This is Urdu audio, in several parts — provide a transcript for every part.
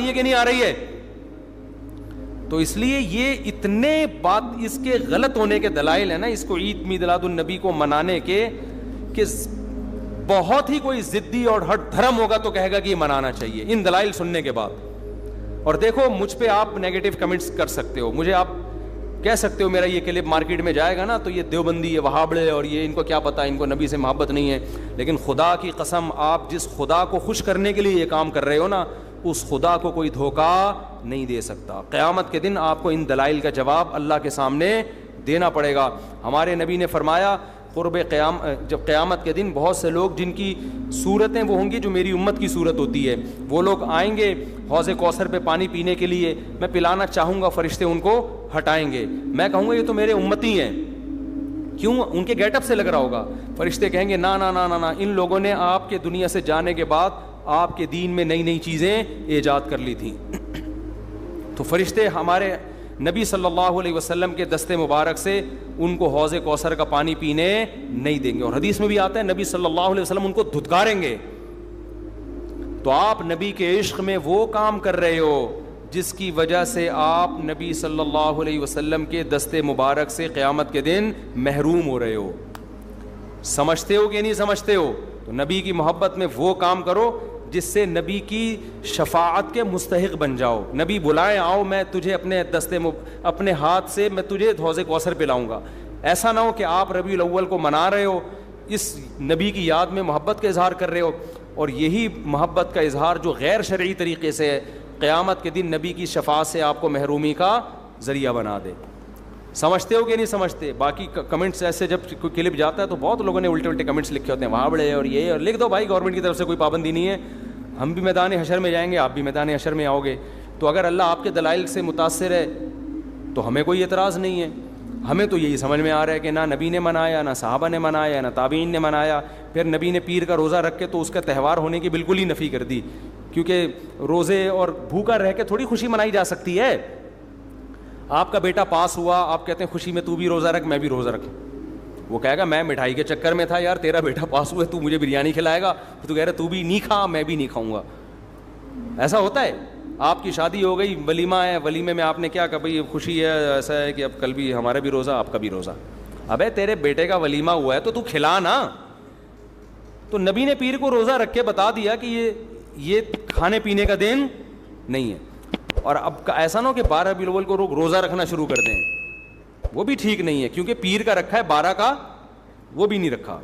ہے کہ نہیں آ رہی ہے؟ تو اس لیے یہ اتنے بات اس کے غلط ہونے کے دلائل ہیں نا اس کو عید میلاد النبی کو منانے کے, کہ بہت ہی کوئی ضدی اور ہٹ دھرم ہوگا تو کہے گا کہ یہ منانا چاہیے ان دلائل سننے کے بعد. اور دیکھو مجھ پہ آپ نیگیٹو کمنٹس کر سکتے ہو, مجھے آپ کہہ سکتے ہو میرا یہ کلپ مارکیٹ میں جائے گا نا تو یہ دیوبندی, یہ وہابڑے, اور یہ ان کو کیا پتا, ان کو نبی سے محبت نہیں ہے. لیکن خدا کی قسم, آپ جس خدا کو خوش کرنے کے لیے یہ کام کر رہے ہو نا, اس خدا کو کوئی دھوکہ نہیں دے سکتا. قیامت کے دن آپ کو ان دلائل کا جواب اللہ کے سامنے دینا پڑے گا. ہمارے نبی نے فرمایا جب قیامت کے دن بہت سے لوگ جن کی صورتیں وہ ہوں گی جو میری امت کی صورت ہوتی ہے, وہ لوگ آئیں گے حوض کوثر پہ پانی پینے کے لیے, میں پلانا چاہوں گا, فرشتے ان کو ہٹائیں گے, میں کہوں گا یہ تو میرے امتی ہیں. کیوں؟ ان کے گیٹ اپ سے لگ رہا ہوگا. فرشتے کہیں گے نا نا نا نا نا, ان لوگوں نے آپ کے دنیا سے جانے کے بعد آپ کے دین میں نئی نئی چیزیں ایجاد کر لی تھیں. تو فرشتے ہمارے نبی صلی اللہ علیہ وسلم کے دستے مبارک سے ان کو حوض کوثر کا پانی پینے نہیں دیں گے. اور حدیث میں بھی آتا ہے نبی صلی اللہ علیہ وسلم ان کو دھتکاریں گے. تو آپ نبی کے عشق میں وہ کام کر رہے ہو جس کی وجہ سے آپ نبی صلی اللہ علیہ وسلم کے دستے مبارک سے قیامت کے دن محروم ہو رہے ہو. سمجھتے ہو کہ نہیں سمجھتے ہو؟ تو نبی کی محبت میں وہ کام کرو جس سے نبی کی شفاعت کے مستحق بن جاؤ. نبی بلائیں, آؤ میں تجھے اپنے ہاتھ سے میں تجھے حوض کوثر پلاؤں گا. ایسا نہ ہو کہ آپ ربیع الاول کو منا رہے ہو, اس نبی کی یاد میں محبت کا اظہار کر رہے ہو, اور یہی محبت کا اظہار جو غیر شرعی طریقے سے ہے قیامت کے دن نبی کی شفاعت سے آپ کو محرومی کا ذریعہ بنا دے. سمجھتے ہو کہ نہیں سمجھتے؟ باقی کمنٹس ایسے جب کوئی کلپ جاتا ہے تو بہت لوگوں نے الٹے کمنٹس لکھے ہوتے ہیں, وہاں بڑے اور یہ, اور لکھ دو بھائی, گورنمنٹ کی طرف سے کوئی پابندی نہیں ہے. ہم بھی میدان حشر میں جائیں گے, آپ بھی میدان حشر میں آؤ گے. تو اگر اللہ آپ کے دلائل سے متاثر ہے تو ہمیں کوئی اعتراض نہیں ہے. ہمیں تو یہی سمجھ میں آ رہا ہے کہ نہ نبی نے منایا, نہ صحابہ نے منایا, نہ تابعین نے منایا. پھر نبی نے پیر کا روزہ رکھ کے تو اس کا تہوار ہونے کی بالکل ہی نفی کر دی, کیونکہ روزے اور بھوکا رہ کے تھوڑی خوشی منائی جا سکتی ہے. آپ کا بیٹا پاس ہوا, آپ کہتے ہیں خوشی میں تو بھی روزہ رکھ, میں بھی روزہ رکھوں. وہ کہے گا میں مٹھائی کے چکر میں تھا یار, تیرا بیٹا پاس ہوا ہے, تو مجھے بریانی کھلائے گا, تو کہہ رہا تو بھی نہیں کھا, میں بھی نہیں کھاؤں گا. ایسا ہوتا ہے. آپ کی شادی ہو گئی, ولیمہ ہے, ولیمے میں آپ نے کیا کہا بھائی خوشی ہے, ایسا ہے کہ اب کل بھی ہمارا بھی روزہ, آپ کا بھی روزہ. ابے تیرے بیٹے کا ولیمہ ہوا ہے تو کھلا نا. تو نبی نے پیر کو روزہ رکھ کے بتا دیا کہ یہ کھانے پینے کا دن نہیں ہے. اور اب ایسا نہ ہو کہ 12 ربیع الاول کو روزہ رکھنا شروع کر دیں, وہ بھی ٹھیک نہیں ہے, کیونکہ پیر کا رکھا ہے, 12 کا وہ بھی نہیں رکھا.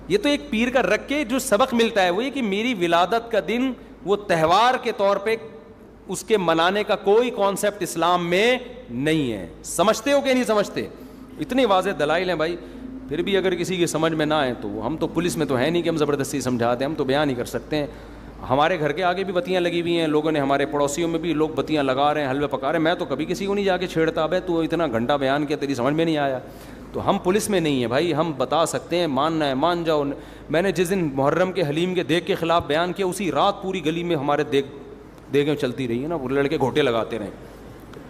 یہ تو ایک پیر کا رکھ کے جو سبق ملتا ہے وہ یہ کہ میری ولادت کا دن وہ تہوار کے طور پہ اس کے منانے کا کوئی کانسیپٹ اسلام میں نہیں ہے. سمجھتے ہو کہ نہیں سمجھتے؟ اتنے واضح دلائل ہیں بھائی. پھر بھی اگر کسی کی سمجھ میں نہ آئے تو ہم تو پولیس میں تو ہے نہیں کہ ہم زبردستی سمجھا دیں, ہم تو بیان ہی کر سکتے ہیں. ہمارے گھر کے آگے بھی بتیاں لگی ہوئی ہیں, لوگوں نے, ہمارے پڑوسیوں میں بھی لوگ بتیاں لگا رہے ہیں, حلوے پکا رہے ہیں. میں تو کبھی کسی کو نہیں جا کے چھیڑتا, ابے تو اتنا گھنٹہ بیان کیا, تیری سمجھ میں نہیں آیا. تو ہم پولیس میں نہیں ہیں بھائی, ہم بتا سکتے ہیں, ماننا ہے مان جاؤ. میں نے جس دن محرم کے حلیم کے دیگ کے خلاف بیان کیا, اسی رات پوری گلی میں ہمارے دیگیں چلتی رہی ہیں نا, وہ لڑکے گھوٹے لگاتے رہے.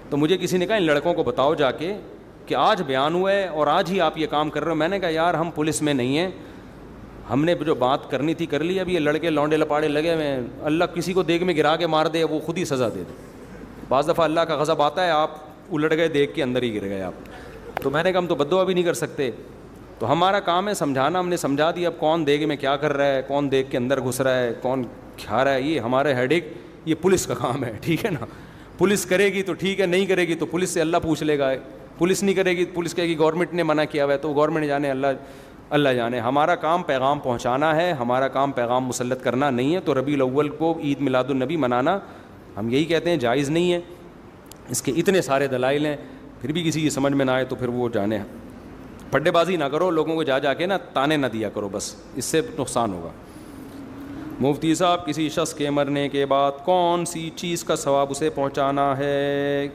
تو مجھے کسی نے کہا ان لڑکوں کو بتاؤ جا کے کہ آج بیان ہوا ہے اور آج ہی آپ یہ کام کر رہے ہو. میں نے کہا یار ہم پولیس میں نہیں ہیں, ہم نے جو بات کرنی تھی کر لی. اب یہ لڑکے لونڈے لپاڑے لگے ہوئے ہیں, اللہ کسی کو دیگ میں گرا کے مار دے, وہ خود ہی سزا دے دے. بعض دفعہ اللہ کا غضب آتا ہے, آپ الٹ گئے, دیگ کے اندر ہی گر گئے آپ. تو میں نے کہا ہم تو بددعا بھی نہیں کر سکتے, تو ہمارا کام ہے سمجھانا. ہم نے سمجھا دیا, اب کون دیگ میں کیا کر رہا ہے, کون دیگ کے اندر گھس رہا ہے, کون کھا رہا ہے, یہ ہمارے ہیڈک, یہ پولیس کا کام ہے. ٹھیک ہے نا, پولیس کرے گی تو ٹھیک ہے, نہیں کرے گی تو پولیس سے اللہ پوچھ لے گا. پولیس نہیں کرے گی, پولیس کہے گی گورنمنٹ نے منع کیا ہوا ہے, تو گورنمنٹ جانے, اللہ جانے. ہمارا کام پیغام پہنچانا ہے, ہمارا کام پیغام مسلط کرنا نہیں ہے. تو ربیع الاول کو عید میلاد النبی منانا ہم یہی کہتے ہیں جائز نہیں ہے. اس کے اتنے سارے دلائل ہیں, پھر بھی کسی کی سمجھ میں نہ آئے تو پھر وہ جانے. پڈے بازی نہ کرو, لوگوں کو جا کے نا تانے نہ دیا کرو, بس اس سے نقصان ہوگا. مفتی صاحب, کسی شخص کے مرنے کے بعد کون سی چیز کا ثواب اسے پہنچانا ہے؟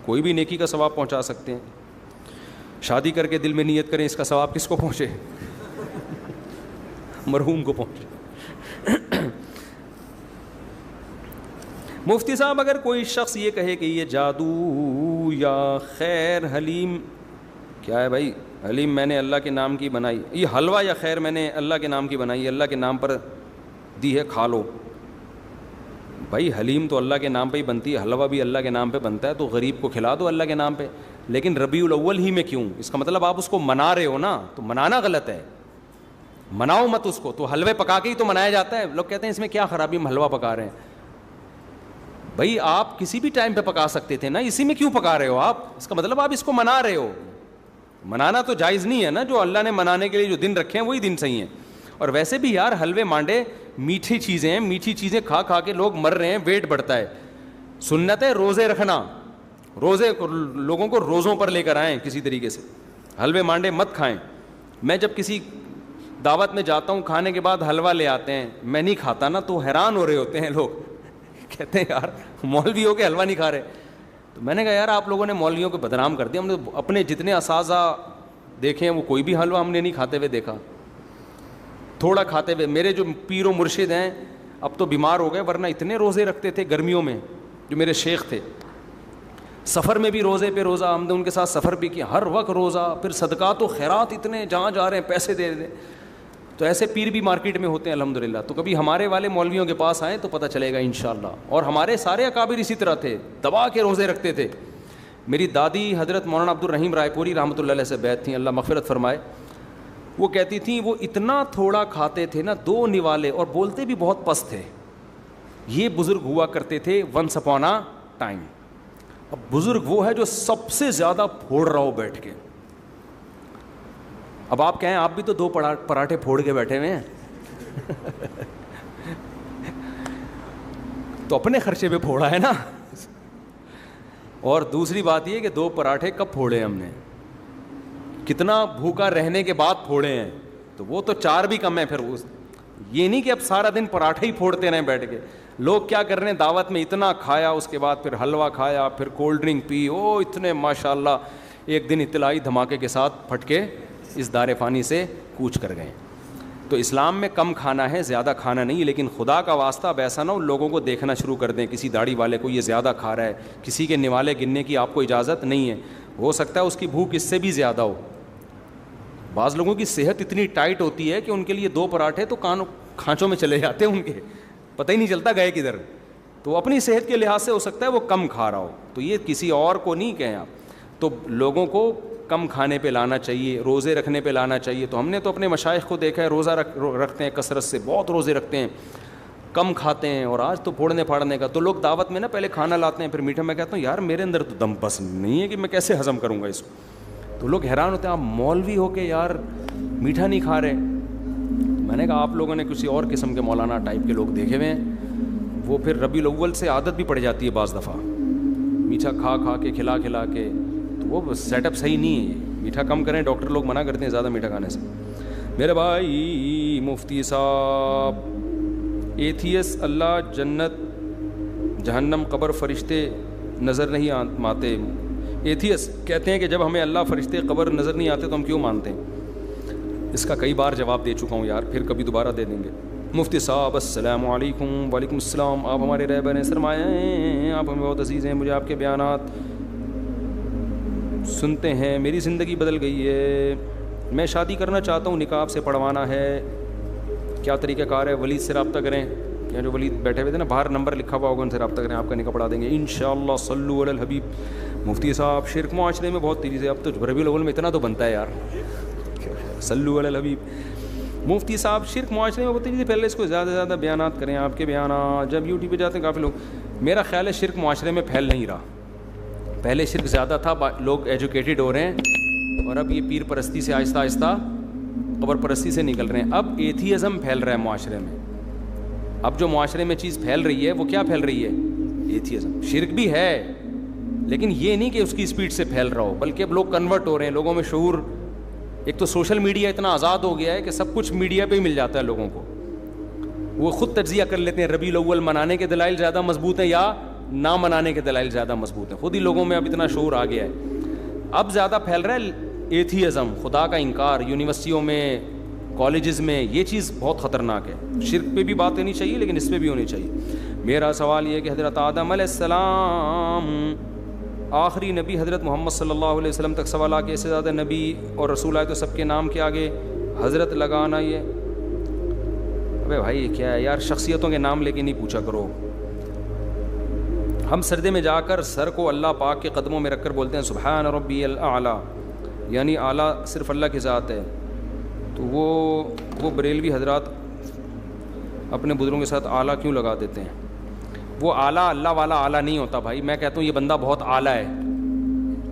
کوئی بھی نیکی کا ثواب پہنچا سکتے ہیں. شادی کر کے دل میں نیت کریں, اس کا ثواب کس کو پہنچے؟ مرحوم کو پہنچے. مفتی صاحب, اگر کوئی شخص یہ کہے کہ یہ جادو یا خیر حلیم, کیا ہے بھائی حلیم میں نے اللہ کے نام کی بنائی, یہ حلوہ یا خیر میں نے اللہ کے نام کی بنائی, اللہ کے نام پر دی ہے, کھا لو, بھائی حلیم تو اللہ کے نام پہ ہی بنتی ہے, حلوہ بھی اللہ کے نام پہ بنتا ہے, تو غریب کو کھلا دو اللہ کے نام پہ. لیکن ربیع الاول ہی میں کیوں؟ اس کا مطلب آپ اس کو منا رہے ہو نا, تو منانا غلط ہے, مناؤ مت اس کو. تو حلوے پکا کے ہی تو منایا جاتا ہے. لوگ کہتے ہیں اس میں کیا خرابی, ہم حلوہ پکا رہے ہیں. بھائی آپ کسی بھی ٹائم پہ پکا سکتے تھے نا, اسی میں کیوں پکا رہے ہو آپ؟ اس کا مطلب آپ اس کو منا رہے ہو. منانا تو جائز نہیں ہے نا, جو اللہ نے منانے کے لیے جو دن رکھے ہیں وہی دن صحیح ہیں. اور ویسے بھی یار حلوے مانڈے میٹھی چیزیں ہیں, میٹھی چیزیں کھا کھا کے لوگ مر رہے ہیں, ویٹ بڑھتا ہے. سنت ہے روزے رکھنا, روزے لوگوں کو روزوں پر لے کر آئیں کسی طریقے سے, حلوے مانڈے مت کھائیں. میں جب کسی دعوت میں جاتا ہوں, کھانے کے بعد حلوہ لے آتے ہیں, میں نہیں کھاتا نا, تو حیران ہو رہے ہوتے ہیں لوگ, کہتے ہیں یار مولوی ہو کے حلوہ نہیں کھا رہے. تو میں نے کہا یار آپ لوگوں نے مولویوں کو بدنام کر دیا. ہم نے اپنے جتنے اساتذہ دیکھے ہیں وہ کوئی بھی حلوہ ہم نے نہیں کھاتے ہوئے دیکھا, تھوڑا کھاتے ہوئے. میرے جو پیر و مرشد ہیں اب تو بیمار ہو گئے, ورنہ اتنے روزے رکھتے تھے گرمیوں میں. جو میرے شیخ تھے, سفر میں بھی روزے پہ روزہ, ہم نے ان کے ساتھ سفر بھی کیا, ہر وقت روزہ. پھر صدقات و خیرات اتنے, جہاں جا رہے ہیں پیسے دے دیں. تو ایسے پیر بھی مارکیٹ میں ہوتے ہیں الحمدللہ. تو کبھی ہمارے والے مولویوں کے پاس آئیں تو پتہ چلے گا انشاءاللہ. اور ہمارے سارے اکابر اسی طرح تھے, دبا کے روزے رکھتے تھے. میری دادی حضرت مولانا عبد الرحیم رائے پوری رحمۃ اللہ علیہ سے بیعت تھیں, اللہ مغفرت فرمائے. وہ کہتی تھیں وہ اتنا تھوڑا کھاتے تھے نا, 2 نوالے, اور بولتے بھی بہت پست تھے. یہ بزرگ ہوا کرتے تھے ونس اپون اے ٹائم. اب بزرگ وہ ہے جو سب سے زیادہ پھوڑ رہا ہو بیٹھ کے. اب آپ کہیں آپ بھی تو 2 پراٹھے پھوڑ کے بیٹھے ہوئے ہیں تو اپنے خرچے پہ پھوڑا ہے نا. اور دوسری بات یہ کہ 2 پراٹھے کب پھوڑے ہم نے, کتنا بھوکا رہنے کے بعد پھوڑے ہیں. تو وہ تو 4 بھی کم ہے. پھر یہ نہیں کہ اب سارا دن پراٹھے ہی پھوڑتے رہیں بیٹھ کے. لوگ کیا کر رہے ہیں, دعوت میں اتنا کھایا, اس کے بعد پھر حلوہ کھایا, پھر کولڈ ڈرنک پی, او اتنے ماشاءاللہ ایک دن اطلاعی دھماکے کے ساتھ پھٹ کے اس دار فانی سے کوچ کر گئے. تو اسلام میں کم کھانا ہے, زیادہ کھانا نہیں. لیکن خدا کا واسطہ اب ایسا نہ ہو لوگوں کو دیکھنا شروع کر دیں, کسی داڑھی والے کو یہ زیادہ کھا رہا ہے, کسی کے نوالے گننے کی آپ کو اجازت نہیں ہے. ہو سکتا ہے اس کی بھوک اس سے بھی زیادہ ہو. بعض لوگوں کی صحت اتنی ٹائٹ ہوتی ہے کہ ان کے لیے 2 پراٹھے تو کھانچوں میں چلے جاتے ہیں, ان کے پتہ ہی نہیں چلتا گئے کدھر. تو اپنی صحت کے لحاظ سے ہو سکتا ہے وہ کم کھا رہا ہو. تو یہ کسی اور کو نہیں کہیں آپ. تو لوگوں کو کم کھانے پہ لانا چاہیے, روزے رکھنے پہ لانا چاہیے. تو ہم نے تو اپنے مشائخ کو دیکھا ہے روزہ رکھتے ہیں کثرت سے, بہت روزے رکھتے ہیں, کم کھاتے ہیں. اور آج تو پھوڑنے پھاڑنے کا. تو لوگ دعوت میں نا پہلے کھانا لاتے ہیں, پھر میٹھا. میں کہتا ہوں یار میرے اندر تو دم بس نہیں ہے کہ میں کیسے ہضم کروں گا اس کو. تو لوگ حیران ہوتے ہیں آپ مولوی ہو کے یار میٹھا نہیں کھا رہے. میں نے کہا آپ لوگوں نے کسی اور قسم کے مولانا ٹائپ کے لوگ دیکھے ہوئے ہیں, وہ پھر ربیع الاول سے عادت بھی پڑ جاتی ہے بعض دفعہ, میٹھا کھا کھا کے کھلا کھلا کے. تو وہ سیٹ اپ صحیح نہیں ہے. میٹھا کم کریں, ڈاکٹر لوگ منع کرتے ہیں زیادہ میٹھا کھانے سے. میرے بھائی مفتی صاحب, ایتھیس اللہ جنت جہنم قبر فرشتے نظر نہیں آتے. ایتھیس کہتے ہیں کہ جب ہمیں اللہ فرشتے قبر نظر نہیں آتے تو ہم کیوں مانتے ہیں. اس کا کئی بار جواب دے چکا ہوں یار, پھر کبھی دوبارہ دے دیں گے. مفتی صاحب السلام علیکم. وعلیکم السلام. آپ ہمارے رہبر ہیں, سرمایہ ہیں, آپ ہمیں بہت عزیز ہیں. مجھے آپ کے بیانات سنتے ہیں میری زندگی بدل گئی ہے. میں شادی کرنا چاہتا ہوں, نکاح سے پڑھوانا ہے, کیا طریقہ کار ہے؟ ولید سے رابطہ کریں, یا جو ولید بیٹھے ہوئے تھے نا باہر نمبر لکھا ہوا ہوگا, ان سے رابطہ کریں, آپ کا نکاح پڑھا دیں گے انشاءاللہ. صلو علی الحبیب. مفتی صاحب شرک معاشرے میں بہت تیزی سے, اب تو ربیع الاول میں اتنا تو بنتا ہے یار, صلو علی الحبیب. مفتی صاحب شرک معاشرے میں بہت تیزی سے, پہلے اس کو زیادہ سے زیادہ بیانات کریں, آپ کے بیانات. جب یوٹیوب پہ جاتے ہیں کافی لوگ, میرا خیال ہے شرک معاشرے میں پھیل نہیں رہا. پہلے شرک زیادہ تھا, لوگ ایجوکیٹڈ ہو رہے ہیں, اور اب یہ پیر پرستی سے آہستہ آہستہ قبر پرستی سے نکل رہے ہیں. اب ایتھیزم پھیل رہا ہے معاشرے میں. اب جو معاشرے میں چیز پھیل رہی ہے وہ کیا پھیل رہی ہے؟ ایتھیزم. شرک بھی ہے لیکن یہ نہیں کہ اس کی اسپیڈ سے پھیل رہا ہو, بلکہ اب لوگ کنورٹ ہو رہے ہیں, لوگوں میں شعور. ایک تو سوشل میڈیا اتنا آزاد ہو گیا ہے کہ سب کچھ میڈیا پہ ہی مل جاتا ہے لوگوں کو, وہ خود تجزیہ کر لیتے ہیں ربیع الاول منانے کے دلائل زیادہ مضبوط ہیں یا نہ منانے کے دلائل زیادہ مضبوط ہیں. خود ہی لوگوں میں اب اتنا شعور آ گیا ہے. اب زیادہ پھیل رہا ہے ایتھیزم, خدا کا انکار. یونیورسٹیوں میں, کالجز میں یہ چیز بہت خطرناک ہے. شرک پہ بھی بات ہونی چاہیے لیکن اس پہ بھی ہونی چاہیے. میرا سوال یہ کہ حضرت آدم علیہ السلام آخری نبی, حضرت محمد صلی اللہ علیہ وسلم تک سوال آ کے اس سے زیادہ نبی اور رسول آئے تو سب کے نام کے آگے حضرت لگانا, یہ ابے بھائی یہ کیا ہے یار, شخصیتوں کے نام لے کے نہیں پوچھا کرو. ہم سردے میں جا کر سر کو اللہ پاک کے قدموں میں رکھ کر بولتے ہیں سبحان ربی الاعلیٰ، یعنی اعلیٰ صرف اللہ کی ذات ہے. تو وہ بریلوی حضرات اپنے بزرگوں کے ساتھ اعلیٰ کیوں لگا دیتے ہیں؟ وہ اعلیٰ اللہ والا اعلیٰ نہیں ہوتا بھائی. میں کہتا ہوں یہ بندہ بہت اعلیٰ ہے،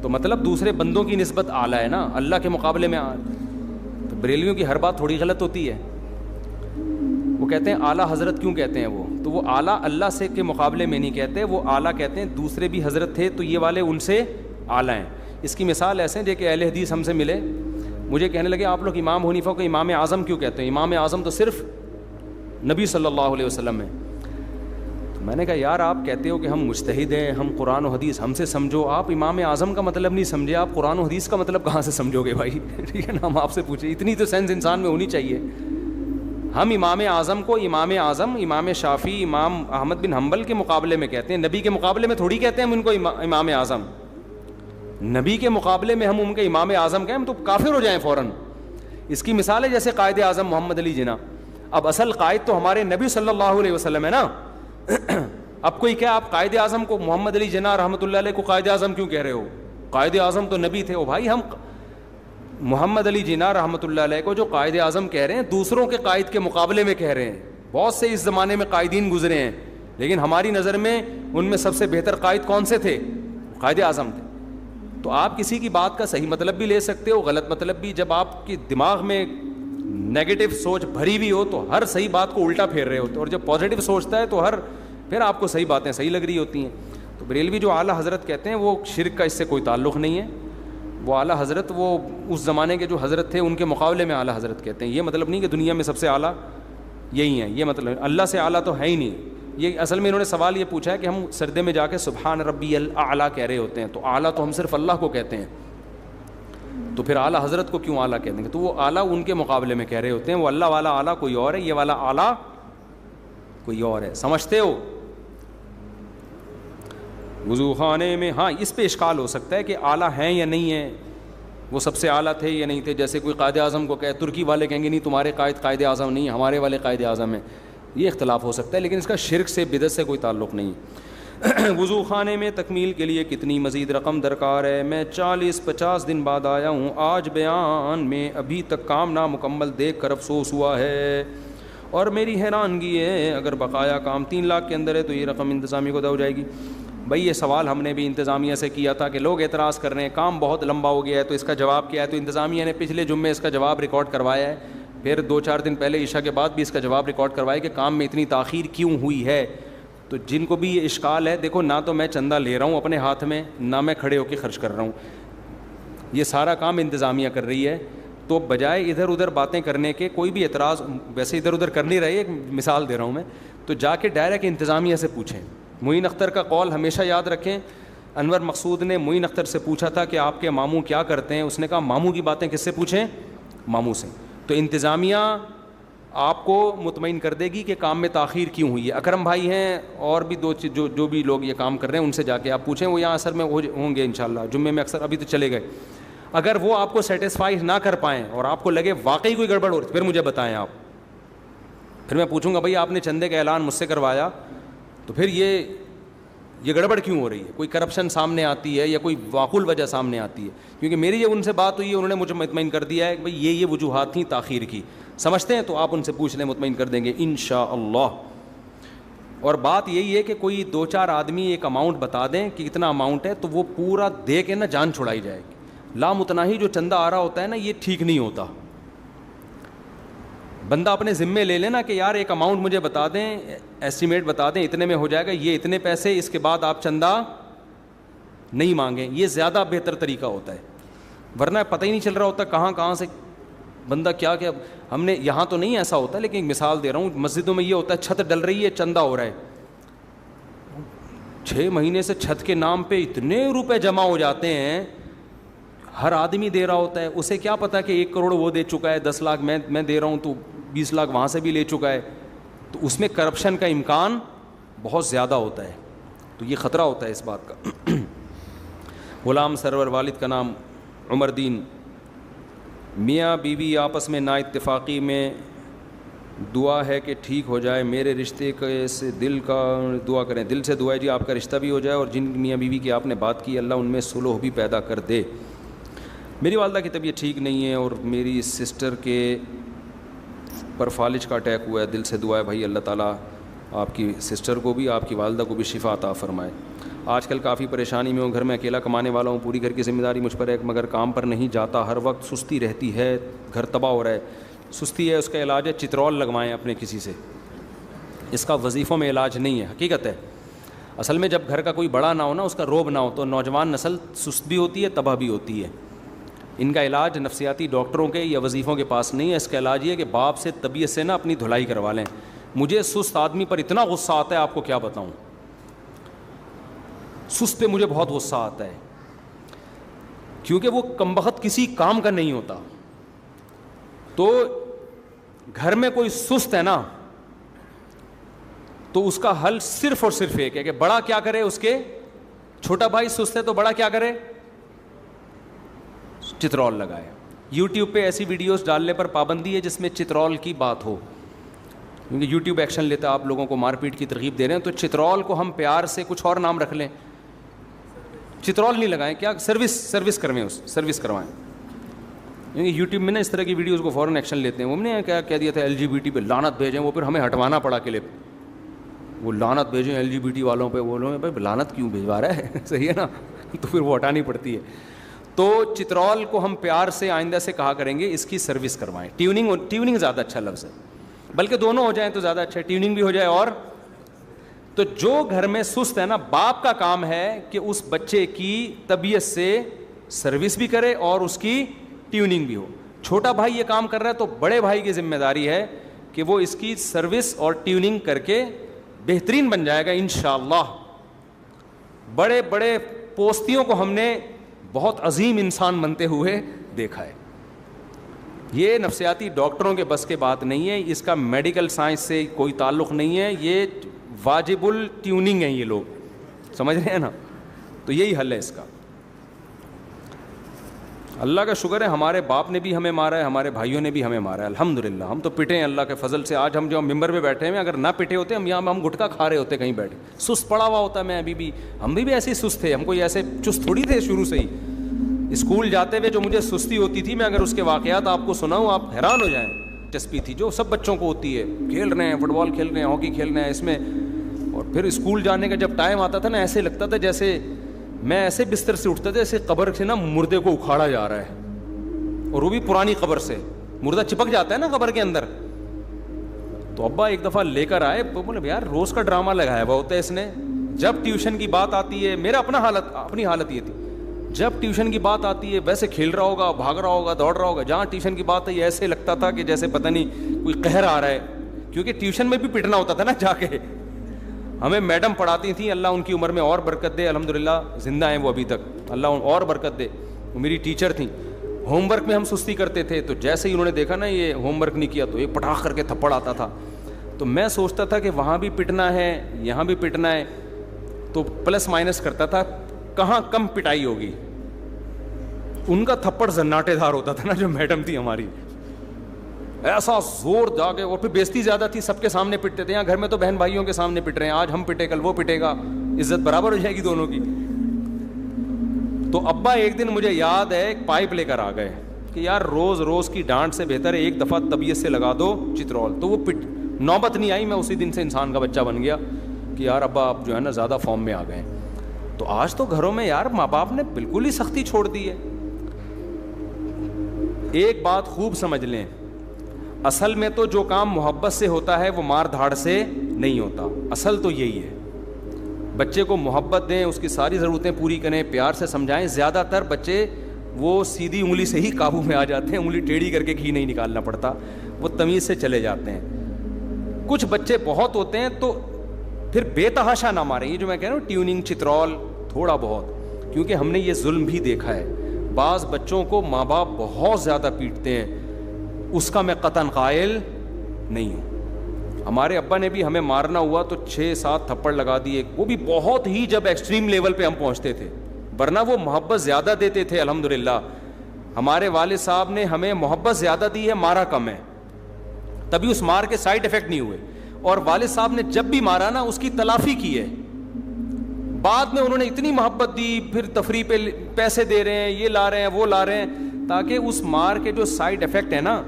تو مطلب دوسرے بندوں کی نسبت اعلیٰ ہے نا، اللہ کے مقابلے میں. تو بریلویوں کی ہر بات تھوڑی غلط ہوتی ہے. وہ کہتے ہیں اعلیٰ حضرت کیوں کہتے ہیں تو وہ اعلیٰ اللہ سے کے مقابلے میں نہیں کہتے، وہ اعلیٰ کہتے ہیں دوسرے بھی حضرت تھے تو یہ والے ان سے اعلیٰ ہیں. اس کی مثال ایسے ہیں کہ اہل حدیث ہم سے ملے، مجھے کہنے لگے آپ لوگ امام حنیفہ کو امام اعظم کیوں کہتے ہیں؟ امام اعظم تو صرف نبی صلی اللہ علیہ وسلم ہے. میں نے کہا یار آپ کہتے ہو کہ ہم مجتہد ہیں، ہم قرآن و حدیث ہم سے سمجھو، آپ امام اعظم کا مطلب نہیں سمجھے، آپ قرآن و حدیث کا مطلب کہاں سے سمجھو گے بھائی؟ ٹھیک ہے نا، ہم آپ سے پوچھیں، اتنی تو سینس انسان میں ہونی چاہیے. ہم امام اعظم کو امام اعظم، امام شافعی، امام احمد بن حنبل کے مقابلے میں کہتے ہیں، نبی کے مقابلے میں تھوڑی کہتے ہیں ہم ان کو امام اعظم. نبی کے مقابلے میں ہم ان کے امام اعظم کہیں ہم تو کافر ہو جائیں فوراً. اس کی مثال ہے جیسے قائد اعظم محمد علی جناح. اب اصل قائد تو ہمارے نبی صلی اللہ علیہ وسلم ہے نا. اب کوئی کیا آپ قائد اعظم کو محمد علی جناح رحمۃ اللہ علیہ کو قائد اعظم کیوں کہہ رہے ہو؟ قائد اعظم تو نبی تھے. او بھائی ہم محمد علی جناح رحمۃ اللہ علیہ کو جو قائد اعظم کہہ رہے ہیں دوسروں کے قائد کے مقابلے میں کہہ رہے ہیں. بہت سے اس زمانے میں قائدین گزرے ہیں، لیکن ہماری نظر میں ان میں سب سے بہتر قائد کون سے تھے؟ قائد اعظم تھے. تو آپ کسی کی بات کا صحیح مطلب بھی لے سکتے ہو، غلط مطلب بھی. جب آپ کے دماغ میں نیگیٹو سوچ بھری ہوئی ہو تو ہر صحیح بات کو الٹا پھیر رہے ہوتے، اور جب پازیٹیو سوچتا ہے تو پھر آپ کو صحیح باتیں صحیح لگ رہی ہوتی ہیں. تو بریلوی جو اعلیٰ حضرت کہتے ہیں وہ شرک کا اس سے کوئی تعلق نہیں ہے. وہ اعلیٰ حضرت وہ اس زمانے کے جو حضرت تھے ان کے مقابلے میں اعلیٰ حضرت کہتے ہیں. یہ مطلب نہیں کہ دنیا میں سب سے اعلیٰ یہی ہیں، یہ مطلب اللہ سے اعلیٰ تو ہے ہی نہیں. یہ اصل میں انہوں نے سوال یہ پوچھا ہے کہ ہم سردے میں جا کے سبحان ربی الاعلیٰ کہہ رہے ہوتے ہیں، تو اعلیٰ تو ہم صرف اللہ کو کہتے ہیں، تو پھر اعلیٰ حضرت کو کیوں اعلیٰ کہتے ہیں؟ تو وہ اعلیٰ ان کے مقابلے میں کہہ رہے ہوتے ہیں. وہ اللہ والا اعلیٰ کوئی اور ہے، یہ والا اعلیٰ کوئی اور ہے. سمجھتے ہو؟ وضو خانے میں ہاں اس پہ اشکال ہو سکتا ہے کہ اعلیٰ ہیں یا نہیں ہیں، وہ سب سے اعلیٰ تھے یا نہیں تھے. جیسے کوئی قائد اعظم کو کہے، ترکی والے کہیں گے نہیں تمہارے قائد اعظم نہیں، ہمارے والے قائد اعظم ہیں. یہ اختلاف ہو سکتا ہے، لیکن اس کا شرک سے بدعت سے کوئی تعلق نہیں. وضو خانے میں تکمیل کے لیے کتنی مزید رقم درکار ہے؟ میں 40-50 دن بعد آیا ہوں، آج بیان میں ابھی تک کام نامکمل دیکھ کر افسوس ہوا ہے اور میری حیرانگی ہے اگر بقایا کام 3 لاکھ کے اندر ہے تو یہ رقم انتظامیہ کو ادا ہو جائے گی. بھائی یہ سوال ہم نے بھی انتظامیہ سے کیا تھا کہ لوگ اعتراض کر رہے ہیں کام بہت لمبا ہو گیا ہے، تو اس کا جواب کیا ہے؟ تو انتظامیہ نے پچھلے جمعے اس کا جواب ریکارڈ کروایا ہے، پھر 2-4 دن پہلے عشاء کے بعد بھی اس کا جواب ریکارڈ کروایا کہ کام میں اتنی تاخیر کیوں ہوئی ہے. تو جن کو بھی یہ اشکال ہے، دیکھو نہ تو میں چندہ لے رہا ہوں اپنے ہاتھ میں، نہ میں کھڑے ہو کے خرچ کر رہا ہوں، یہ سارا کام انتظامیہ کر رہی ہے. تو بجائے ادھر ادھر باتیں کرنے کے، کوئی بھی اعتراض ویسے ادھر ادھر کر نہیں رہی، ایک مثال دے رہا ہوں میں، تو جا کے ڈائریکٹ انتظامیہ سے پوچھیں. معین اختر کا قول ہمیشہ یاد رکھیں. انور مقصود نے معین اختر سے پوچھا تھا کہ آپ کے ماموں کیا کرتے ہیں، اس نے کہا ماموں کی باتیں کس سے پوچھیں؟ ماموں سے. تو انتظامیہ آپ کو مطمئن کر دے گی کہ کام میں تاخیر کیوں ہوئی ہے. اکرم بھائی ہیں اور بھی جو بھی لوگ یہ کام کر رہے ہیں ان سے جا کے آپ پوچھیں، وہ یہاں اثر میں ہوں گے انشاءاللہ. جمعے میں اکثر ابھی تو چلے گئے. اگر وہ آپ کو سیٹسفائی نہ کر پائیں اور آپ کو لگے واقعی کوئی گڑبڑ ہو رہی، پھر مجھے بتائیں آپ. پھر میں پوچھوں گا بھائی آپ نے چندے کا اعلان مجھ سے کروایا تو پھر یہ گڑبڑ کیوں ہو رہی ہے؟ کوئی کرپشن سامنے آتی ہے یا کوئی معقول وجہ سامنے آتی ہے؟ کیونکہ میری یہ ان سے بات ہوئی ہے، انہوں نے مجھے مطمئن کر دیا ہے کہ بھائی یہ وجوہات تھیں تاخیر کی. سمجھتے ہیں؟ تو آپ ان سے پوچھ لیں، مطمئن کر دیں گے انشاءاللہ. اور بات یہی ہے کہ کوئی 2-4 آدمی ایک اماؤنٹ بتا دیں کہ کتنا اماؤنٹ ہے، تو وہ پورا دے کے نا جان چھڑائی جائے گی. لامتناہی جو چندہ آ رہا ہوتا ہے نا، یہ ٹھیک نہیں ہوتا. بندہ اپنے ذمے لے لینا کہ یار ایک اماؤنٹ مجھے بتا دیں، ایسٹیمیٹ بتا دیں اتنے میں ہو جائے گا، یہ اتنے پیسے، اس کے بعد آپ چندہ نہیں مانگیں. یہ زیادہ بہتر طریقہ ہوتا ہے، ورنہ پتہ ہی نہیں چل رہا ہوتا کہاں سے بندہ کیا. ہم نے یہاں تو نہیں ایسا ہوتا، لیکن ایک مثال دے رہا ہوں، مسجدوں میں یہ ہوتا ہے چھت ڈل رہی ہے، چندہ ہو رہا ہے، 6 مہینے سے چھت کے نام پہ اتنے روپے جمع ہو جاتے ہیں، ہر آدمی دے رہا ہوتا ہے. اسے کیا پتا کہ 1 کروڑ وہ دے چکا ہے، 10 لاکھ میں دے رہا ہوں، تو 20 لاکھ وہاں سے بھی لے چکا ہے. تو اس میں کرپشن کا امکان بہت زیادہ ہوتا ہے. تو یہ خطرہ ہوتا ہے اس بات کا. غلام سرور، والد کا نام عمر دین. میاں بیوی آپس میں نا اتفاقی میں دعا ہے کہ ٹھیک ہو جائے میرے رشتے کے سے دل کا دعا کریں. دل سے دعا ہے جی آپ کا رشتہ بھی ہو جائے اور جن میاں بیوی کی آپ نے بات کی اللہ ان میں صلح بھی پیدا کر دے. میری والدہ کی طبیعت ٹھیک نہیں ہے اور میری سسٹر کے پر فالج کا اٹیک ہوا ہے. دل سے دعا ہے بھائی اللہ تعالیٰ آپ کی سسٹر کو بھی آپ کی والدہ کو بھی شفا عطا فرمائے. آج کل کافی پریشانی میں ہوں, گھر میں اکیلا کمانے والا ہوں, پوری گھر کی ذمہ داری مجھ پر ہے مگر کام پر نہیں جاتا, ہر وقت سستی رہتی ہے, گھر تباہ ہو رہا ہے. سستی ہے اس کا علاج ہے چترول لگوائیں اپنے کسی سے, اس کا وظیفوں میں علاج نہیں ہے. حقیقت ہے اصل میں جب گھر کا کوئی بڑا نہ ہو نا, اس کا روب نہ ہو تو نوجوان نسل سست بھی ہوتی ہے تباہ بھی ہوتی ہے. ان کا علاج نفسیاتی ڈاکٹروں کے یا وظیفوں کے پاس نہیں ہے. اس کا علاج یہ ہے کہ باپ سے طبیعت سے نا اپنی دھلائی کروا لیں. مجھے سست آدمی پر اتنا غصہ آتا ہے آپ کو کیا بتاؤں, سست پہ مجھے بہت غصہ آتا ہے کیونکہ وہ کمبخت کسی کام کا نہیں ہوتا. تو گھر میں کوئی سست ہے نا تو اس کا حل صرف اور صرف ایک ہے کہ بڑا کیا کرے, اس کے چھوٹا بھائی سست ہے تو بڑا کیا کرے, چترول لگائے. یوٹیوب پہ ایسی ویڈیوز ڈالنے پر پابندی ہے جس میں چترول کی بات ہو, کیونکہ یوٹیوب ایکشن لیتا ہے آپ لوگوں کو مار پیٹ کی ترغیب دے رہے ہیں. تو چترول کو ہم پیار سے کچھ اور نام رکھ لیں, چترول نہیں لگائیں, کیا سروس کروائیں, سروس کروائیں. کیونکہ یوٹیوب میں نا اس طرح کی ویڈیوز کو فوراً ایکشن لیتے ہیں. وہ نے کیا کہہ دیا تھا LGBT پہ لعنت بھیجیں, وہ پھر ہمیں ہٹوانا پڑا کلپ, وہ لعنت بھیجیں LGBT والوں پہ. وہ لوگ بھائی لعنت کیوں بھیجوا رہا ہے, صحیح ہے نا, تو پھر وہ ہٹانی پڑتی ہے. تو چترول کو ہم پیار سے آئندہ سے کہا کریں گے اس کی سروس کروائیں. ٹیوننگ زیادہ اچھا لفظ ہے, بلکہ دونوں ہو جائیں تو زیادہ اچھا ہے, ٹیوننگ بھی ہو جائے. اور تو جو گھر میں سست ہے نا, باپ کا کام ہے کہ اس بچے کی طبیعت سے سروس بھی کرے اور اس کی ٹیوننگ بھی ہو. چھوٹا بھائی یہ کام کر رہا ہے تو بڑے بھائی کی ذمہ داری ہے کہ وہ اس کی سروس اور ٹیوننگ کر کے بہترین بن جائے گا انشاءاللہ. بڑے بڑے پوستیوں کو ہم نے بہت عظیم انسان بنتے ہوئے دیکھا ہے. یہ نفسیاتی ڈاکٹروں کے بس کے بات نہیں ہے, اس کا میڈیکل سائنس سے کوئی تعلق نہیں ہے, یہ واجب الٹیوننگ ہے. یہ لوگ سمجھ رہے ہیں نا, تو یہی حل ہے اس کا. اللہ کا شکر ہے ہمارے باپ نے بھی ہمیں مارا ہے, ہمارے بھائیوں نے بھی ہمیں مارا ہے الحمدللہ. ہم تو پٹے ہیں اللہ کے فضل سے. آج ہم جو ممبر پہ بیٹھے ہیں, اگر نہ پٹے ہوتے ہم یہاں ہم گٹکا کھا رہے ہوتے کہیں بیٹھے. سست پڑا ہوا ہوتا میں ابھی بھی, ہم بھی ایسے ہی سست تھے. ہم کوئی ایسے چست تھوڑی تھے شروع سے ہی. اسکول جاتے ہوئے جو مجھے سستی ہوتی تھی, میں اگر اس کے واقعات آپ کو سناؤں آپ حیران ہو جائیں. چسپی تھی جو سب بچوں کو ہوتی ہے, کھیل رہے ہیں, فٹ بال کھیل رہے ہیں, ہاکی کھیل رہے ہیں اس میں. اور پھر اسکول جانے کا جب ٹائم آتا تھا نا, ایسے لگتا تھا جیسے میں ایسے بستر سے اٹھتا تھا جیسے قبر سے نا مردے کو اکھاڑا جا رہا ہے, اور وہ بھی پرانی قبر سے. مردہ چپک جاتا ہے نا قبر کے اندر. تو ابا ایک دفعہ لے کر آئے, بولے یار روز کا ڈرامہ لگایا ہوا ہوتا ہے اس نے. جب ٹیوشن کی بات آتی ہے, میرا اپنی حالت یہ تھی, جب ٹیوشن کی بات آتی ہے ویسے کھیل رہا ہوگا, بھاگ رہا ہوگا, دوڑ رہا ہوگا. جہاں ٹیوشن کی بات ہے ایسے لگتا تھا کہ جیسے پتہ نہیں کوئی قہر آ رہا ہے, کیونکہ ٹیوشن میں بھی پٹنا ہوتا تھا نا جا کے. ہمیں میڈم پڑھاتی تھیں, اللہ ان کی عمر میں اور برکت دے, الحمدللہ زندہ ہیں وہ ابھی تک, اللہ اور برکت دے. وہ میری ٹیچر تھیں. ہوم ورک میں ہم سستی کرتے تھے, تو جیسے ہی انہوں نے دیکھا نا یہ ہوم ورک نہیں کیا تو یہ پٹاخ کر کے تھپڑ آتا تھا. تو میں سوچتا تھا کہ وہاں بھی پٹنا ہے یہاں بھی پٹنا ہے, تو پلس مائنس کرتا تھا کہاں کم پٹائی ہوگی. ان کا تھپڑ زناٹے دار ہوتا تھا نا جو میڈم تھی ہماری, ایسا زور جا کے. اور پھر بیزتی زیادہ تھی, سب کے سامنے پٹتے تھے. یہاں گھر میں تو بہن بھائیوں کے سامنے پٹ رہے ہیں, آج ہم پٹے کل وہ پٹے گا, عزت برابر ہو جائے گی دونوں کی. تو ابا ایک دن مجھے یاد ہے ایک پائپ لے کر آ گئے کہ یار روز روز کی ڈانٹ سے بہتر ہے ایک دفعہ طبیعت سے لگا دو چترول. تو وہ نوبت نہیں آئی, میں اسی دن سے انسان کا بچہ بن گیا کہ یار ابا آپ جو ہے نا زیادہ فارم میں آ گئے. تو آج تو گھروں میں یار ماں باپ نے بالکل ہی سختی چھوڑ دی ہے. ایک بات خوب سمجھ لیں, اصل میں تو جو کام محبت سے ہوتا ہے وہ مار دھاڑ سے نہیں ہوتا. اصل تو یہی ہے, بچے کو محبت دیں, اس کی ساری ضرورتیں پوری کریں, پیار سے سمجھائیں. زیادہ تر بچے وہ سیدھی انگلی سے ہی قابو میں آ جاتے ہیں, انگلی ٹیڑھی کر کے گھی نہیں نکالنا پڑتا, وہ تمیز سے چلے جاتے ہیں. کچھ بچے بہت ہوتے ہیں تو پھر بے تحاشا نہ ماریں. یہ جو میں کہہ رہا ہوں ٹیوننگ چترول تھوڑا بہت, کیونکہ ہم نے یہ ظلم بھی دیکھا ہے. بعض بچوں کو ماں باپ بہت زیادہ پیٹتے ہیں, اس کا میں قطعاً قائل نہیں ہوں. ہمارے ابا نے بھی ہمیں مارنا ہوا تو 6-7 تھپڑ لگا دیے, وہ بھی بہت ہی جب ایکسٹریم لیول پہ ہم پہنچتے تھے, ورنہ وہ محبت زیادہ دیتے تھے. الحمدللہ ہمارے والد صاحب نے ہمیں محبت زیادہ دی ہے, مارا کم ہے. تبھی اس مار کے سائیڈ افیکٹ نہیں ہوئے. اور والد صاحب نے جب بھی مارا نا اس کی تلافی کی ہے. بعد میں انہوں نے اتنی محبت دی, پھر تفریح پہ پیسے دے رہے ہیں, یہ لا رہے ہیں, وہ لا رہے ہیں, تاکہ اس مار کے جو سائیڈ افیکٹ ہے نا,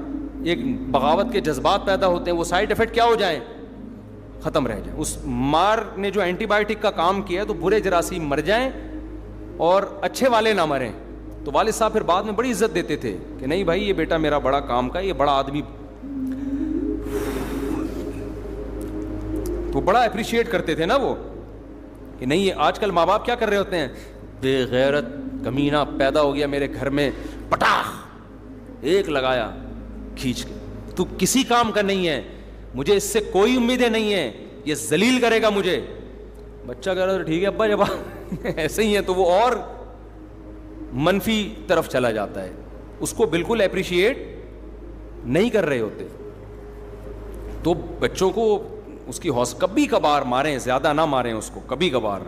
ایک بغاوت کے جذبات پیدا ہوتے ہیں, وہ سائیڈ افیکٹ کیا ہو جائیں, ختم رہ جائیں. اس مار نے جو اینٹی بائیوٹک کا کام کیا ہے تو برے جراثیم مر جائیں اور اچھے والے نہ مریں. تو والد صاحب پھر بعد میں بڑی عزت دیتے تھے کہ نہیں بھائی یہ بیٹا میرا بڑا کام کا, یہ بڑا آدمی, تو بڑا اپریشیٹ کرتے تھے نا وہ, کہ نہیں یہ آج کل ماں باپ کیا کر رہے ہوتے ہیں, بے غیرت کمینہ پیدا ہو گیا میرے گھر میں, پٹاخ ایک لگایا کھینچ کے, تو کسی کام کا نہیں ہے, مجھے اس سے کوئی امیدیں نہیں ہیں, یہ ذلیل کرے گا مجھے. بچہ کہہ رہا ہے ٹھیک ہے ابا, جب ایسے ہی ہے تو وہ اور منفی طرف چلا جاتا ہے, اس کو بالکل اپریشیٹ نہیں کر رہے ہوتے. تو بچوں کو اس کی کبھی کبھار ماریں, زیادہ نہ ماریں اس کو, کبھی کبھار.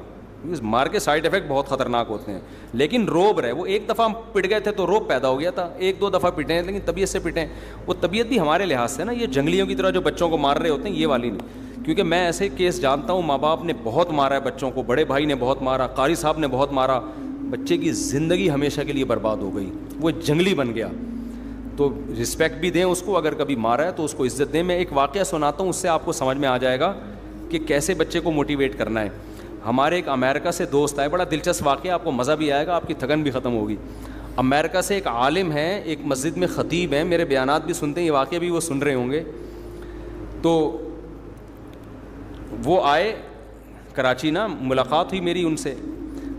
مار کے سائیڈ افیکٹ بہت خطرناک ہوتے ہیں, لیکن روب رہے. وہ ایک دفعہ پٹ گئے تھے تو روب پیدا ہو گیا تھا, ایک دو دفعہ پٹے ہیں لیکن طبیعت سے پٹیں. وہ طبیعت بھی ہمارے لحاظ سے نا, یہ جنگلیوں کی طرح جو بچوں کو مار رہے ہوتے ہیں یہ والی نہیں. کیونکہ میں ایسے کیس جانتا ہوں, ماں باپ نے بہت مارا ہے بچوں کو, بڑے بھائی نے بہت مارا, قاری صاحب نے بہت مارا, بچے کی زندگی ہمیشہ کے لیے برباد ہو گئی, وہ جنگلی بن گیا. تو رسپیکٹ بھی دیں اس کو, اگر کبھی مارا ہے تو اس کو عزت دیں. میں ایک واقعہ سناتا ہوں, اس سے آپ کو سمجھ میں آ جائے گا کہ کیسے بچے کو موٹیویٹ کرنا ہے. ہمارے ایک امریکہ سے دوست آئے, بڑا دلچسپ واقعہ, آپ کو مزہ بھی آئے گا, آپ کی تھکن بھی ختم ہوگی. امریکہ سے ایک عالم ہے, ایک مسجد میں خطیب ہیں, میرے بیانات بھی سنتے ہیں, یہ واقعہ بھی وہ سن رہے ہوں گے. تو وہ آئے کراچی نا, ملاقات ہوئی میری ان سے.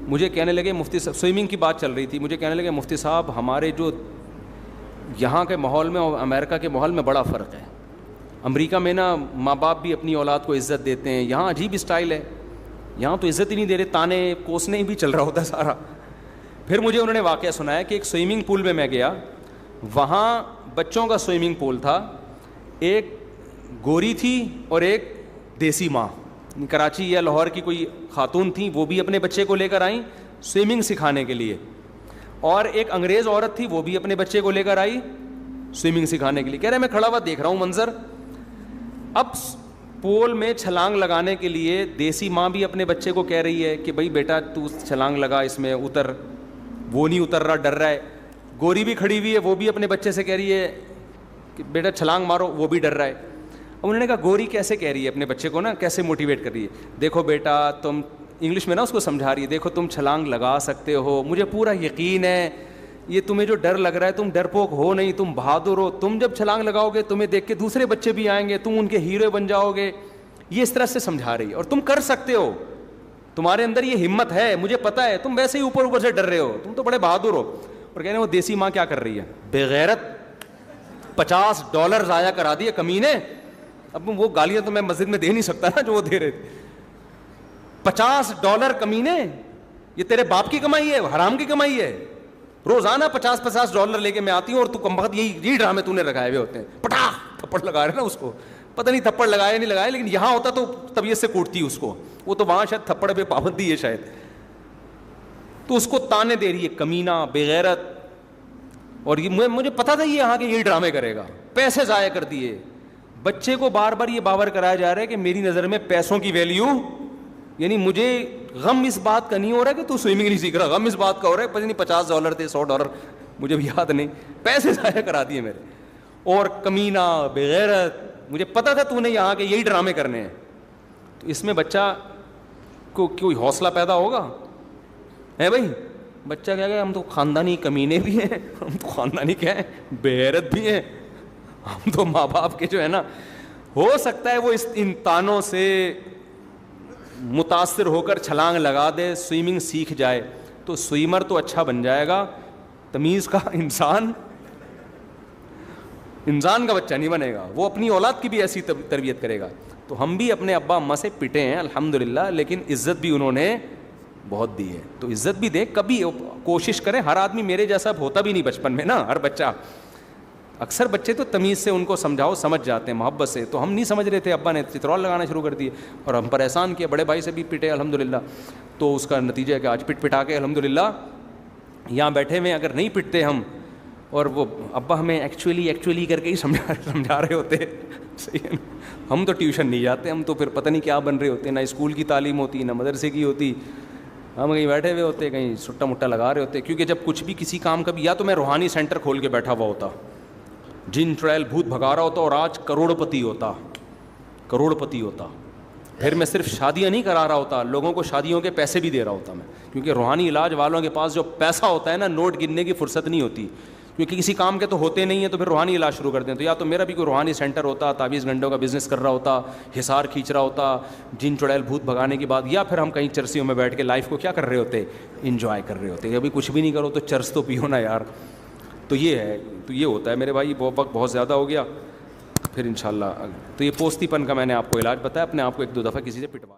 مجھے کہنے لگے مفتی صاحب, سوئمنگ کی بات چل رہی تھی, مجھے کہنے لگے مفتی صاحب ہمارے جو یہاں کے ماحول میں اور امریکہ کے ماحول میں بڑا فرق ہے. امریکہ میں نا ماں باپ بھی اپنی اولاد کو عزت دیتے ہیں, یہاں عجیب اسٹائل ہے, یہاں تو عزت ہی نہیں دے رہے, تانے کوسنے ہی بھی چل رہا ہوتا ہے سارا. پھر مجھے انہوں نے واقعہ سنایا کہ ایک سوئمنگ پول میں گیا, وہاں بچوں کا سوئمنگ پول تھا, ایک گوری تھی اور ایک دیسی ماں, کراچی یا لاہور کی کوئی خاتون تھیں, وہ بھی اپنے بچے کو لے کر آئیں سوئمنگ سکھانے کے لیے, اور ایک انگریز عورت تھی, وہ بھی اپنے بچے کو لے کر آئی سوئمنگ سکھانے کے لیے. کہہ رہے میں کھڑا ہوا دیکھ رہا ہوں منظر. اب پول میں چھلانگ لگانے کے لیے دیسی ماں بھی اپنے بچے کو کہہ رہی ہے کہ بھائی بیٹا تو چھلانگ لگا, اس میں اتر, وہ نہیں اتر رہا, ڈر رہا ہے. گوری بھی کھڑی ہوئی ہے, وہ بھی اپنے بچے سے کہہ رہی ہے کہ بیٹا چھلانگ مارو, وہ بھی ڈر رہا ہے. اب انہوں نے کہا گوری کیسے کہہ رہی ہے اپنے بچے کو نا, کیسے موٹیویٹ کر رہی ہے, دیکھو بیٹا تم, انگلش میں نا اس کو سمجھا رہی ہے, دیکھو تم چھلانگ لگا سکتے ہو, مجھے پورا یقین ہے, یہ تمہیں جو ڈر لگ رہا ہے تم ڈرپوک ہو نہیں, تم بہادر ہو, تم جب چھلانگ لگاؤ گے تمہیں دیکھ کے دوسرے بچے بھی آئیں گے, تم ان کے ہیرو بن جاؤ گے. یہ اس طرح سے سمجھا رہی ہے, اور تم کر سکتے ہو, تمہارے اندر یہ ہمت ہے, مجھے پتا ہے, تم ویسے ہی اوپر اوپر سے ڈر رہے ہو, تم تو بڑے بہادر ہو. اور کہہ رہے ہیں وہ دیسی ماں کیا کر رہی ہے, بے غیرت, $50 ضائع کرا دیے کمینے. اب وہ گالیاں تو میں مسجد میں دے نہیں سکتا نا جو وہ دے رہے تھے. $50 کمینے, یہ تیرے باپ کی کمائی ہے, حرام کی کمائی ہے. روزانہ $50 لے کے میں آتی ہوں اور تو کم وقت یہی ڈرامے تو نے لگائے ہوئے ہوتے ہیں, پٹاخ تھپڑ لگا رہے نا اس کو, پتہ نہیں تھپڑ لگائے نہیں لگائے, لیکن یہاں ہوتا تو طبیعت سے کوٹتی اس کو, وہ تو وہاں شاید تھپڑ پہ پابندی ہے شاید. تو اس کو تانے دے رہی ہے, کمینہ, بے غیرت. اور یہ مجھے پتا تھا یہ یہاں کے یہی ڈرامے کرے گا, پیسے ضائع کر دیے. بچے کو بار بار یہ باور کرایا جا رہا ہے کہ میری نظر میں پیسوں کی ویلیو, یعنی مجھے غم اس بات کا نہیں ہو رہا کہ تو سوئمنگ نہیں سیکھ رہا, غم اس بات کا ہو رہا ہے پتہ نہیں $50 تھے, $100, مجھے بھی یاد نہیں, پیسے ضائع کرا دیے میرے. اور کمینہ, بے غیرت, مجھے پتا تھا تو نے یہاں کے یہی ڈرامے کرنے ہیں. تو اس میں بچہ کو کوئی حوصلہ پیدا ہوگا ہے بھائی. بچہ کیا کہ ہم تو خاندانی کمینے بھی ہیں, ہم تو خاندانی کیا ہیں, بے غیرت بھی ہیں, ہم تو ماں باپ کے جو ہے نا, ہو سکتا ہے وہ ان تانوں سے متاثر ہو کر چھلانگ لگا دے, سوئمنگ سیکھ جائے, تو سوئمر تو اچھا بن جائے گا, تمیز کا انسان کا بچہ نہیں بنے گا. وہ اپنی اولاد کی بھی ایسی تربیت کرے گا. تو ہم بھی اپنے ابا اماں سے پٹے ہیں الحمدللہ, لیکن عزت بھی انہوں نے بہت دی ہے, تو عزت بھی دے. کبھی کوشش کریں, ہر آدمی میرے جیسا ہوتا بھی نہیں بچپن میں نا, ہر بچہ, اکثر بچے تو تمیز سے ان کو سمجھاؤ سمجھ جاتے ہیں, محبت سے. تو ہم نہیں سمجھ رہے تھے, ابا نے چترول لگانا شروع کر دیے اور ہم پر احسان کیا, بڑے بھائی سے بھی پٹے الحمدللہ. تو اس کا نتیجہ ہے کہ آج پٹ پٹا کے الحمدللہ یہاں بیٹھے ہوئے. اگر نہیں پٹتے ہم اور وہ ابا ہمیں ایکچولی کر کے ہی سمجھا رہے ہوتے. صحیح ہے نا. ہم تو ٹیوشن نہیں جاتے, ہم تو پھر پتہ نہیں کیا بن رہے ہوتے, نہ اسکول کی تعلیم ہوتی نہ مدرسے کی ہوتی, ہم کہیں بیٹھے ہوئے ہوتے, کہیں سٹا مٹا لگا رہے ہوتے. کیونکہ جب کچھ بھی کسی کام کا بھی, یا تو میں روحانی سینٹر کھول کے بیٹھا ہوا ہوتا, جن چڑیل بھوت بھگا رہا ہوتا اور آج کروڑ پتی ہوتا. پھر میں صرف شادیاں نہیں کرا رہا ہوتا, لوگوں کو شادیوں کے پیسے بھی دے رہا ہوتا میں. کیونکہ روحانی علاج والوں کے پاس جو پیسہ ہوتا ہے نا, نوٹ گننے کی فرصت نہیں ہوتی, کیونکہ کسی کام کے تو ہوتے نہیں ہیں, تو پھر روحانی علاج شروع کر دیں. تو یا تو میرا بھی کوئی روحانی سینٹر ہوتا, 23 گھنٹوں کا بزنس کر رہا ہوتا, حصار کھینچ رہا ہوتا جن چڑیل بھوت بھگانے کے بعد, یا پھر ہم کہیں چرسیوں میں بیٹھ کے لائف کو کیا کر رہے ہوتے, انجوائے کر رہے ہوتے. ابھی کچھ بھی نہیں کرو تو چرس تو پیو نا یار. تو یہ ہے, تو یہ ہوتا ہے میرے بھائی. وقت بہت زیادہ ہو گیا, پھر انشاءاللہ. تو یہ پوستی پن کا میں نے آپ کو علاج بتایا, اپنے آپ کو 1-2 دفعہ کسی سے پٹوا.